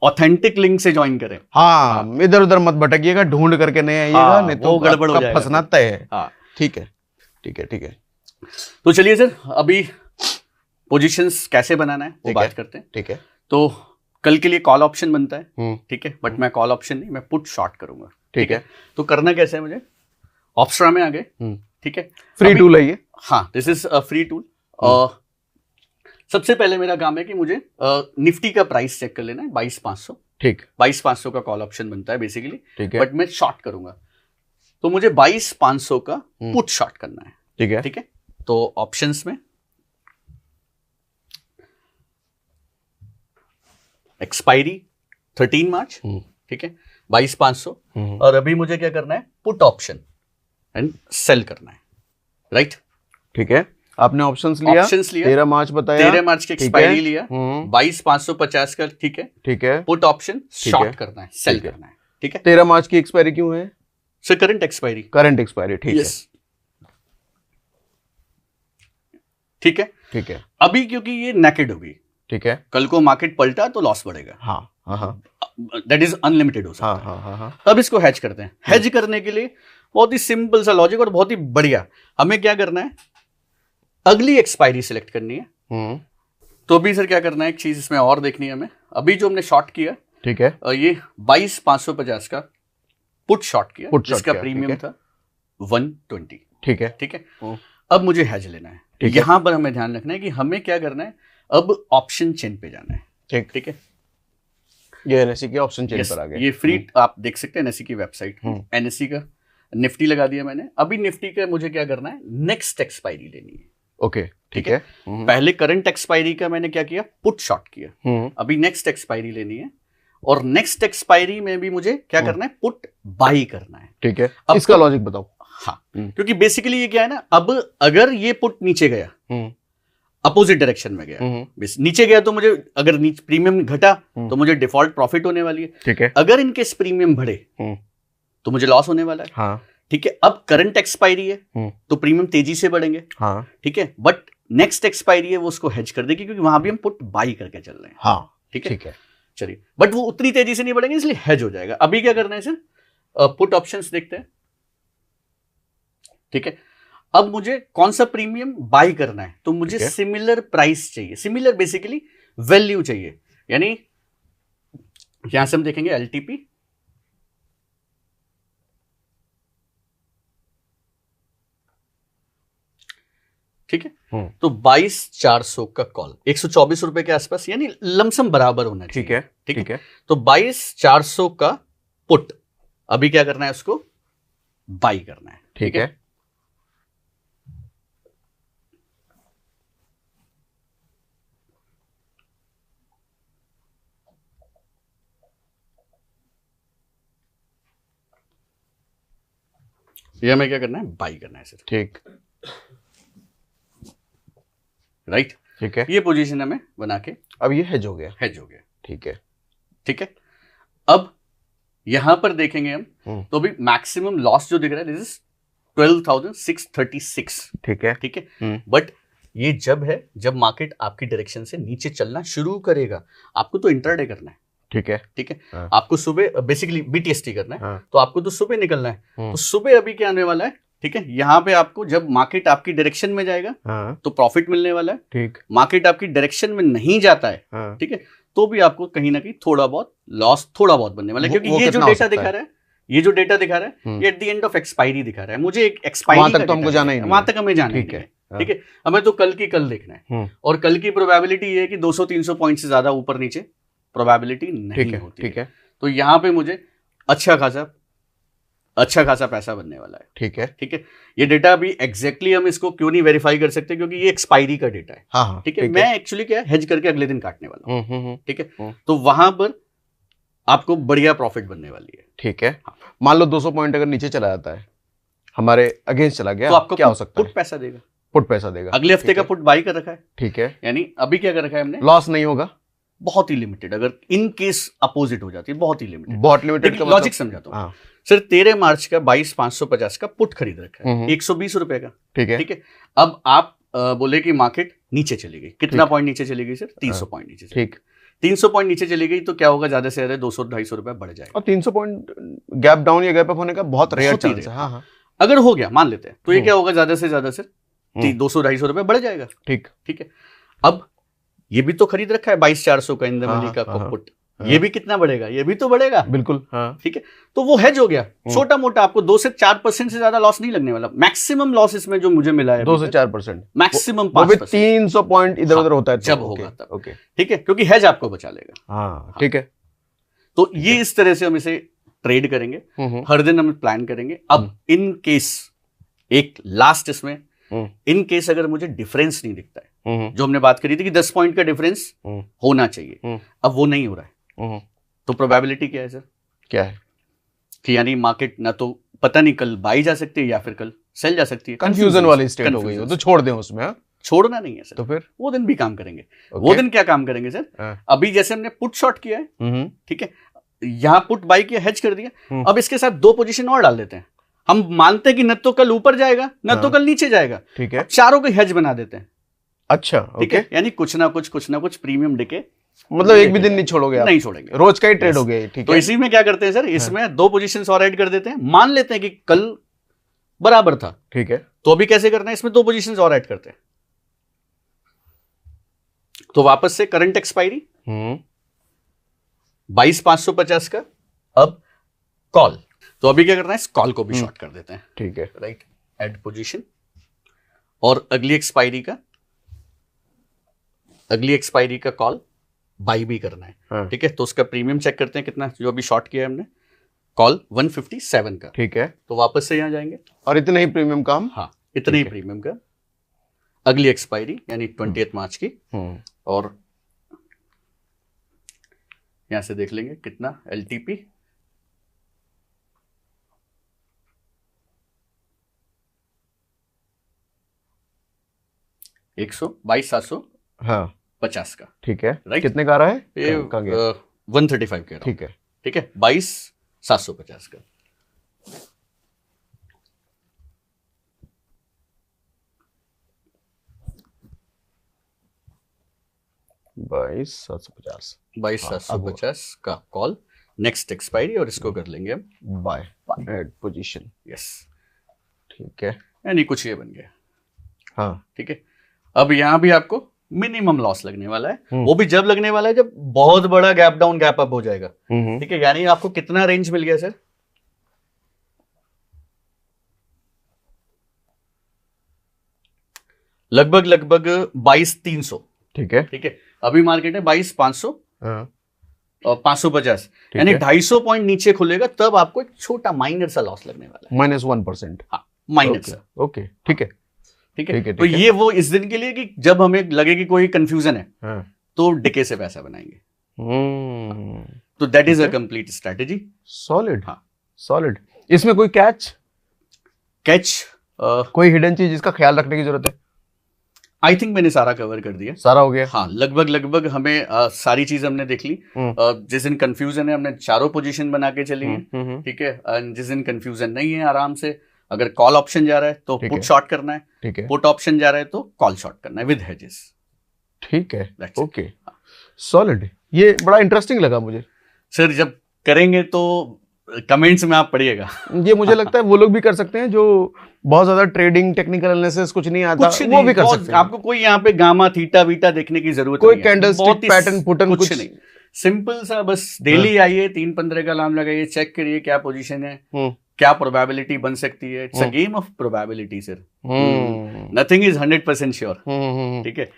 ऑथेंटिक लिंक से ज्वाइन करें। हाँ, इधर उधर मत भटकिएगा, ढूंढ करके नहीं आइएगा, हाँ, नहीं वो तो गड़बड़ हो आपका जाएगा। फंसना तय है। हाँ, ठीक है, ठीक है, ठीक है, तो चलिए सर, अभी पोजीशंस कैसे बनाना है वो ठीक बात है। करते हैं। ठीक है। तो कल के लिए कॉल ऑप्शन बनता है, हम्म, ठीक है, बट मैं कॉल ऑप्शन नहीं, मैं पुट शॉर्ट करूंगा। ठीक है। तो करना कैसे है मुझे, ऑप्सरा में आ गए, ठीक है, फ्री अभी- टूल है ये। हाँ, this is a free tool. सबसे पहले मेरा काम है कि मुझे निफ्टी का प्राइस चेक कर लेना है, 22,500। ठीक, 22,500 का कॉल ऑप्शन बनता है बेसिकली, ठीक है, बट मैं शॉर्ट करूंगा, तो मुझे 22,500 का पुट शॉर्ट करना है। ठीक है, ठीक है, तो ऑप्शंस में एक्सपायरी 13 मार्च, ठीक है, 22,500, और अभी मुझे क्या करना है, पुट ऑप्शन एंड सेल करना है, राइट। ठीक है। आपने ऑप्शंस लिया, ऑप्शंस लिया, 13 मार्च बताया, 13 मार्च की ठीक है। एक्सपायरी लिया, 22,550 का, ठीक है, ठीक है। पुट ऑप्शन ठीक शॉर्ट है। करना है, सेल ठीक है। करना है, ठीक है। 13 मार्च की एक्सपायरी क्यों है? Sir current expiry, current expiry, ठीक है, यस, ठीक है। ठीक है, अभी क्योंकि ये नेकेड होगी, ठीक है। कल को मार्केट पलटा तो लॉस बढ़ेगा, हाँ, हाँ, हाँ, दैट इज अनलिमिटेड हो सकता हाँ, है। हाँ, हाँ, हाँ। अब इसको हैज करते हैं। हैज करने के लिए बहुत ही सिंपल सा लॉजिक और बहुत ही बढ़िया, हमें क्या करना है, अगली एक्सपायरी सिलेक्ट करनी है। तो अभी सर क्या करना है, एक चीज इसमें और देखनी है हमें। अभी जो हमने शॉर्ट किया, ठीक है, ये 22,550 का पुट शॉर्ट किया, पुट शॉर्ट जिसका किया, प्रीमियम ठीक था 120, ठीक है, ठीक है। अब मुझे हैज लेना है, ठीक है। यहां पर हमें ध्यान रखना है कि हमें क्या करना है, अब ऑप्शन चेन पे जाना है, ठीक, ठीक है। ये एनएससी के ऑप्शन चेन Yes, पर आ गए। ये फ्री आप देख सकते हैं एनएससी की वेबसाइट, एनएससी का निफ्टी लगा दिया मैंने। अभी निफ्टी का मुझे क्या करना है, नेक्स्ट एक्सपायरी लेनी है, ओके, ठीक है। पहले करंट एक्सपायरी का मैंने क्या किया, पुट शॉर्ट किया, अभी नेक्स्ट एक्सपायरी लेनी है, और नेक्स्ट एक्सपायरी में भी मुझे क्या करना है, पुट बाई करना है, ठीक है। अब इसका तो- लॉजिक बताओ। हाँ, क्योंकि बेसिकली ये क्या है ना, अब अगर ये पुट नीचे गया, अपोजिट डायरेक्शन में गया, नीचे गया तो मुझे अगर प्रीमियम घटा तो मुझे डिफॉल्ट प्रॉफिट होने वाली है, ठीक है। अगर इनकेस प्रीमियम बढ़े तो मुझे लॉस होने वाला है, हाँ, ठीक है। अब करंट एक्सपायरी है तो प्रीमियम तेजी से बढ़ेंगे, हाँ, ठीक है, बट नेक्स्ट एक्सपायरी है वो उसको हेज कर देगी, क्योंकि वहां भी हम पुट बाई करके चल रहे हैं, हाँ, ठीक है, ठीक है। चलिए, बट वो उतनी तेजी से नहीं बढ़ेंगे, इसलिए हेज हो जाएगा। अभी क्या करना है सर, पुट ऑप्शंस देखते हैं, ठीक है। अब मुझे कौन सा प्रीमियम बाई करना है, तो मुझे ठीक है। सिमिलर प्राइस चाहिए, सिमिलर बेसिकली वैल्यू चाहिए, यानी यहां से हम देखेंगे एलटीपी, ठीक है। तो 22,400 का कॉल 124 रुपए के आसपास, यानी लमसम बराबर होना चाहिए, ठीक है, ठीक है। तो 22,400 का पुट अभी क्या करना है, उसको बाई करना है, ठीक है। ये हमें क्या करना है, बाई करना है सर, ठीक, राइट, ठीक है। ये पोजीशन हमें बना के अब ये हेज हो गया, हेज हो गया, ठीक है, ठीक है। अब यहां पर देखेंगे हम, तो अभी मैक्सिमम लॉस जो दिख रहा है, दिस इज 12,636, ठीक है, ठीक है। बट ये जब है जब मार्केट आपकी डायरेक्शन से नीचे चलना शुरू करेगा, आपको तो इंट्राडे करना है, ठीक है, ठीक है। हाँ। आपको सुबह बेसिकली बीटीएसटी करना है, हाँ। तो आपको तो सुबह निकलना है, तो सुबह अभी क्या आने वाला है, ठीक है, यहाँ पे आपको जब मार्केट आपकी डायरेक्शन में जाएगा हाँ, तो प्रॉफिट मिलने वाला है, ठीक, मार्केट आपकी डायरेक्शन में नहीं जाता है, हाँ, ठीक है, तो भी आपको कहीं ना कहीं थोड़ा बहुत लॉस थोड़ा बहुत बनने वाला है, वो क्योंकि ये जो कितना हो डेटा सकता दिखा है? रहा है, ये जो डेटा दिखा रहा है, हम्म। ये at the end of expiry दिखा रहा है, मुझे एक एक्सपायरी वहां तक तो हमको जाना ही नहीं वहां है। तक हमें जाना ही ठीक नहीं है, है, ठीक है, हमें तो कल की कल देखना है, हम्म, और कल की प्रोबेबिलिटी ये है कि 200-300 पॉइंट से ज्यादा ऊपर नीचे प्रोबेबिलिटी ठीक नहीं है, होती ठीक है, तो यहाँ पे मुझे अच्छा खासा पैसा बनने वाला है, ठीक है, ठीक है। ये डेटा अभी एग्जैक्टली हम इसको क्यों नहीं वेरीफाई कर सकते, क्योंकि ये एक्सपायरी का डेटा है, हाँ हाँ, ठीक है, मैं एक्चुअली क्या हेज करके अगले दिन काटने वाला हूँ, ठीक है, हम्म। तो वहां पर आपको बढ़िया प्रॉफिट बनने वाली है। ठीक है, मान लो 200 पॉइंट अगर नीचे चला जाता है, हमारे अगेंस्ट चला गया, तो आपको क्या हो सकता पुट है? पैसा देगा, पुट पैसा देगा, अगले हफ्ते ठीक का है, पुट बाई कर रखा है, ठीक है, यानी अभी क्या कर रखा है हमने, लॉस नहीं होगा, बहुत ही लिमिटेड, अगर इन केस अपोजिट हो जाती है बहुत ही लिमिटेड, बहुत लिमिटेड का लॉजिक मतलब, समझाता हूँ हाँ, सर 13 मार्च का 22,550 का पुट खरीद रखा है, हम्म। 120 रुपए का, ठीक है, ठीक है। अब आप बोले कि मार्केट नीचे चली गई, कितना ठीक। पॉइंट नीचे चली गई सर, 300 पॉइंट नीचे चली ठीक, गई। 300 पॉइंट नीचे चली गई तो क्या होगा, ज्यादा से ज्यादा 200-250 रुपए बढ़ जाएगा, और 300 पॉइंट गैप डाउन या गैप अप होने का बहुत रेयर बहुत ही चांस है, rare। हाँ हाँ, अगर हो गया मान लेते हैं तो ये हम्म। क्या होगा, ज्यादा से ज्यादा सर हम्म। 200-250 रुपए बढ़ जाएगा, ठीक, ठीक है। अब ये भी तो खरीद रखा है 22,400 का इंदमली का हाँ, हाँ, पुट, हाँ। ये भी कितना बढ़ेगा, ये भी तो बढ़ेगा, बिल्कुल, हाँ, ठीक है, तो वो हेज हो गया, छोटा मोटा, आपको 2 से 4% से ज्यादा लॉस नहीं लगने वाला, मैक्सिमम लॉस इसमें जो मुझे मिला है 2 से 4%, मैक्सिमम वो भी 5%, 300 पॉइंट इधर उधर हाँ, होता है तो, जब ओके, होगा तब। ओके, ठीक है, क्योंकि हेज आपको बचा लेगा, हाँ, ठीक है, तो ये इस तरह से हम इसे ट्रेड करेंगे, हर दिन हम प्लान करेंगे। अब इन केस एक लास्ट इसमें, इन केस अगर मुझे डिफरेंस नहीं दिखता है, जो हमने बात करी थी कि 10 पॉइंट का डिफरेंस होना चाहिए, अब वो नहीं हो रहा है, तो प्रोबेबिलिटी क्या है सर, क्या है कि यानी मार्केट ना तो पता नहीं कल बाई जा सकती है या फिर कल सेल जा सकती है, कंफ्यूजन वाली स्टेट हो गई हो, तो छोड़ दें उसमें, हाँ? छोड़ना नहीं है सर, तो फिर वो दिन भी काम करेंगे। ओके। वो दिन क्या काम करेंगे सर, हाँ। अभी जैसे हमने पुट शॉर्ट किया है, ठीक है, यहाँ पुट बाई किया, हेज कर दिया, अब इसके साथ 2 पोजीशन और डाल देते हैं, हम मानते हैं कि न तो कल ऊपर जाएगा न तो कल नीचे जाएगा, ठीक है, चारों को हेज बना देते हैं, अच्छा, ठीक ओके, है, यानी कुछ ना कुछ प्रीमियम डिके मतलब एक भी दिन नहीं छोड़ोगे आप, नहीं छोड़ेंगे, रोज का ही ट्रेड हो गया ये, ठीक तो है, इसी में क्या करते हैं सर, इसमें 2 पोजीशंस और ऐड कर देते हैं, मान लेते हैं कि कल बराबर था, ठीक है, तो अभी कैसे करना है, इसमें 2 पोजीशंस और ऐड करते हैं, तो वापस से करंट एक्सपायरी 22,550 का, अब कॉल, तो अभी क्या करना है, इस कॉल को भी शॉर्ट कर देते हैं, ठीक है, राइट, एड पोजीशन, और अगली एक्सपायरी का कॉल बाई भी करना है, हाँ, ठीक है, तो उसका प्रीमियम चेक करते हैं कितना, जो अभी शॉर्ट किया है हमने, कॉल 157 का, ठीक है, तो वापस से यहां जाएंगे, और इतने ही प्रीमियम का हम, हाँ इतने ही ठीक है। प्रीमियम का, अगली एक्सपायरी यानी 20 मार्च की, और यहां से देख लेंगे कितना एलटीपी, हाँ, 122,750 का, ठीक है, राइट, कितने का आ रहा है, ये कहाँ गया? 135 कह रहा हूं, ठीक है, ठीक है, 22,750 का, बाईस 750 22,750 का कॉल, नेक्स्ट एक्सपायरी, और इसको कर लेंगे हम बाय एड पोजीशन, यस, ठीक है, यानी कुछ ये बन गया, हाँ, ठीक है। अब यहां भी आपको मिनिमम लॉस लगने वाला है, वो भी जब लगने वाला है जब बहुत बड़ा गैप डाउन गैप अप हो जाएगा, ठीक है, यानी आपको कितना रेंज मिल गया सर, लगभग 22,300, ठीक है, ठीक है, अभी मार्केट है 22,500 हाँ, और 550, ठीक यानी है। 250 पॉइंट नीचे खुलेगा तब आपको एक छोटा माइनर सा लॉस लगने वाला है, -1%, हाँ माइनर सा, ओके, ठीक है, ठीक है, ठीक है, तो ठीक है। ये वो इस दिन के लिए कि जब हमें लगे कि कोई कंफ्यूजन है हाँ, तो डिके से पैसा बनाएंगे, तो that is a complete strategy, solid, हाँ। सॉलिड, इसमें कोई कैच, कैच, कोई हिडन चीज जिसका ख्याल रखने की जरूरत है, आई थिंक मैंने सारा कवर कर दिया, सारा हो गया, हाँ लगभग हमें सारी चीज हमने देख ली, जिस दिन कंफ्यूजन है हमने चारों पोजीशन बना के चली है, ठीक है, जिस दिन कंफ्यूजन नहीं है आराम से, अगर कॉल ऑप्शन जा रहा है तो ठीक पुट है। शॉर्ट करना है, ठीक है, पुट ऑप्शन जा रहा है तो कॉल शॉर्ट करना है विद हेजेस, ठीक है, That's it. ओके, सॉलिड, ये बड़ा इंटरेस्टिंग लगा मुझे, सर जब करेंगे तो कमेंट्स में आप पढ़िएगा। ये मुझे लगता है वो लोग भी कर सकते हैं जो बहुत ज्यादा ट्रेडिंग टेक्निकल एनालिसिस कुछ नहीं आता, वो भी कर सकते हैं। आपको कोई यहाँ पे गामा थीटा वीटा देखने की जरूरत कोई नहीं है। कैंडलस्टिक पैटर्न पुटन कुछ नहीं, सिंपल सा बस डेली आइए, 3-15 का अलार्म लगाइए, चेक करिए क्या पोजीशन है, क्या प्रोबेबिलिटी बन सकती है। It's a game of probability sir, nothing is 100% sure. ठीक है,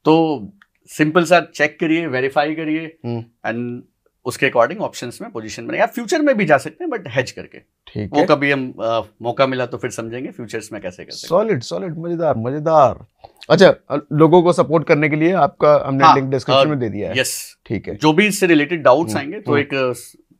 तो सिंपल सा चेक करिए, वेरीफाई करिए एंड उसके अकॉर्डिंग ऑप्शंस में पोजीशन बनाइए। आप फ्यूचर में भी जा सकते हैं बट हेज करके। ठीक वो है, कभी हम मौका मिला तो फिर समझेंगे फ्यूचर्स में कैसे कर सकते हैं। सॉलिड सॉलिड, मजेदार मजेदार। अच्छा, लोगों को सपोर्ट करने के लिए आपका हमने लिंक डिस्क्रिप्शन में दे दिया है। यस, ठीक है, जो भी इससे रिलेटेड डाउट्स आएंगे तो एक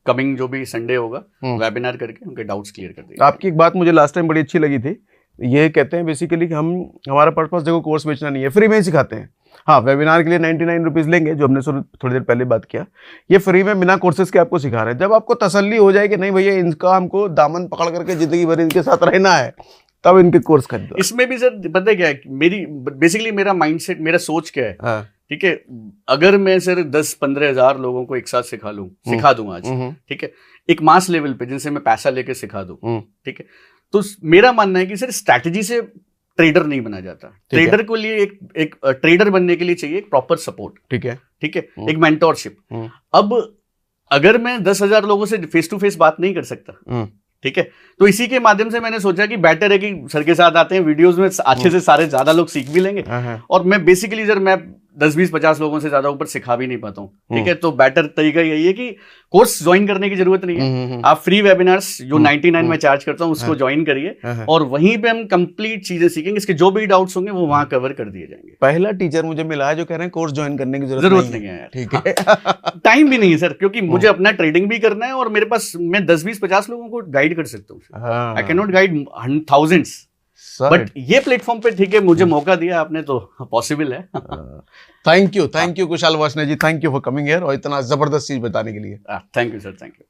कमिंग जो भी संडे होगा वेबिनार करके उनके डाउट्स क्लियर कर देंगे। आपकी एक बात मुझे लास्ट टाइम बड़ी अच्छी लगी थी, ये कहते हैं बेसिकली कि हमारा पर्पस देखो कोर्स बेचना नहीं है, फ्री में ही सिखाते हैं। हाँ, वेबिनार के लिए 99 रुपीज़ लेंगे, जो हमने थोड़ी देर पहले बात किया, ये फ्री में बिना कोर्सेज के आपको सिखा रहे हैं। जब आपको तसल्ली हो जाए कि नहीं भैया इनका हमको दामन पकड़ करके जिंदगी भर इनके साथ रहना है, तब इनके कोर्स खरीदो। इसमें भी सर पता है क्या है, बेसिकली मेरा माइंडसेट, मेरा सोच क्या है, हाँ, ठीक है, अगर मैं सर 10-15 हजार लोगों को एक साथ सिखा दूं आज, ठीक है, एक मास लेवल पे जिनसे मैं पैसा लेके सिखा दूं, ठीक है, तो मेरा मानना है कि सर स्ट्रैटेजी से ट्रेडर नहीं बना जाता। ट्रेडर को लिए एक ट्रेडर बनने के लिए चाहिए एक प्रॉपर सपोर्ट। ठीक है, ठीक है, एक मेंटोरशिप। अब अगर मैं 10,000 लोगों से फेस टू फेस बात नहीं कर सकता, ठीक है, तो इसी के माध्यम से मैंने सोचा कि बेटर है कि सर के साथ आते हैं, वीडियोस में अच्छे से सारे ज्यादा लोग सीख भी लेंगे, और मैं बेसिकली सर मैं 10-20-50 लोगों से ज्यादा ऊपर सिखा भी नहीं पाता हूँ। ठीक है, तो बेटर तरीका यही है कि कोर्स ज्वाइन करने की जरूरत नहीं है, आप फ्री वेबिनार्स जो 99 में चार्ज करता हूँ उसको ज्वाइन करिए, और वहीं पे हम कंप्लीट चीजें सीखेंगे। इसके जो भी डाउट्स होंगे वो वहां कवर कर दिए जाएंगे। पहला टीचर मुझे मिला है जो कह रहे हैं कोर्स ज्वाइन करने की जरूरत नहीं है। ठीक है, टाइम भी नहीं है सर, क्योंकि मुझे अपना ट्रेडिंग भी करना है और मेरे पास मैं 10-20-50 लोगों को गाइड कर सकता हूँ। I can not guide thousands, but ये प्लेटफॉर्म पे ठीक है मुझे मौका दिया आपने तो पॉसिबल है। Thank you Kushal Vasne ji, thank you for coming here और इतना जबरदस्त चीज बताने के लिए। Thank you sir, thank you.